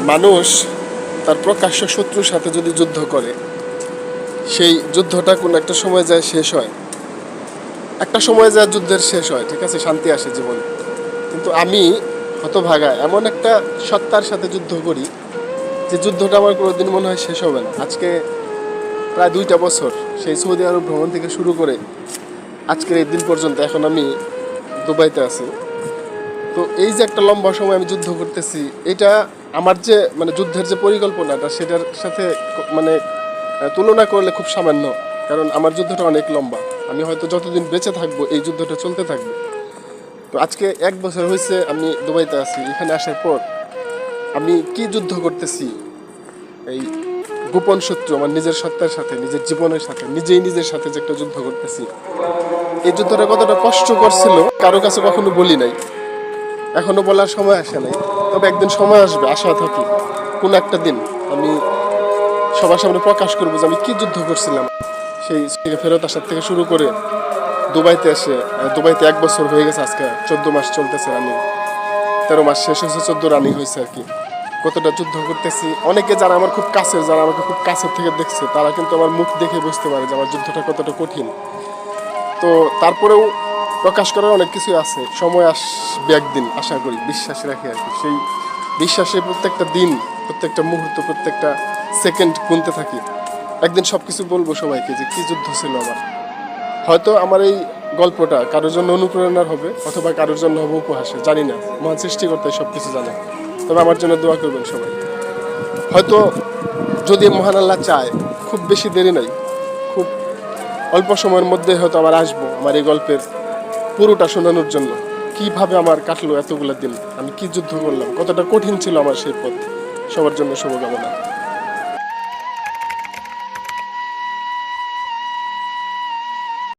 মানুষ তার প্রকাশ্য শত্রুর সাথে যদি যুদ্ধ করে, সেই যুদ্ধটা কোনো একটা সময় যায় শেষ হয়, একটা সময় যায় যুদ্ধের শেষ হয়, ঠিক আছে, শান্তি আসে জীবনে। কিন্তু আমি হতভাগা এমন একটা সত্তার সাথে যুদ্ধ করি যে যুদ্ধটা আমার কোনোদিন মনে হয় শেষ হবে না। আজকে প্রায় 2টা বছর সেই সৌদি আরব ভ্রমণ থেকে শুরু করে আজকের এই দিন পর্যন্ত এখন আমি দুবাইতে আছি। তো এই যে একটা লম্বা সময় আমি যুদ্ধ করতেছি, এটা আমার যে মানে যুদ্ধের যে পরিকল্পনাটা সেটার সাথে মানে তুলনা করলে খুব সামান্য। কারণ আমার যুদ্ধটা অনেক লম্বা, আমি হয়তো যতদিন বেঁচে থাকবো এই যুদ্ধটা চলতে থাকবে। তো আজকে 1 বছর হয়েছে আমি দুবাইতে আছি। এখানে আসার পর আমি কি যুদ্ধ করতেছি, এই গোপন শত্রু আমার নিজের সত্তার সাথে, নিজের জীবনের সাথে, নিজের সাথে যে একটা যুদ্ধ করতেছি, এই যুদ্ধটা কতটা কষ্টকর ছিল কারো কাছে কখনো বলি নাই, এখনো বলার সময় আসে নাই। তবে একদিন সময় আসবে, আশা থাকি কোন একটা দিন আমি সবার সামনে প্রকাশ করবো যে আমি কি যুদ্ধ করছিলাম। সেই থেকে ফেরত আসার থেকে শুরু করে দুবাইতে এসে, দুবাইতে 1 বছর হয়ে গেছে আজকে, 14 মাস চলতেছে রানিং, 13 মাস শেষ হয়েছে, 14 রানিং হয়েছে আর কি। কতটা যুদ্ধ করতেছি, অনেকে যারা আমার খুব কাছের, যারা আমাকে খুব কাছের থেকে দেখছে, তারা কিন্তু আমার মুখ দেখে বুঝতে পারে যে আমার যুদ্ধটা কতটা কঠিন। তো তারপরেও প্রকাশ করার অনেক কিছুই আছে, সময় আসবে একদিন, আশা করি, বিশ্বাস রাখি আর কি। সেই বিশ্বাসে প্রত্যেকটা দিন, প্রত্যেকটা মুহূর্ত, প্রত্যেকটা সেকেন্ড গুনতে থাকি। একদিন সব কিছু বলবো সবাইকে যে কী যুদ্ধ ছিল আমার। হয়তো আমার এই গল্পটা কারোর জন্য অনুপ্রেরণার হবে, অথবা কারোর জন্য হবে উপহাসের, জানি না, মহান সৃষ্টিকর্তা সব কিছু জানে। তবে আমার জন্য দোয়া করবেন সবাই। হয়তো যদি মহান আল্লাহ চায়, খুব বেশি দেরি নাই, খুব অল্প সময়ের মধ্যে হয়তো আবার আসবো আমার এই গল্পের পুরোটা শোনানোর জন্য। কিভাবে আমার কাটলো এতগুলো দিন, আমি কি যুদ্ধ করলাম, কতটা কঠিন ছিল আমার সেই পথ। সবার জন্য শুভকামনা।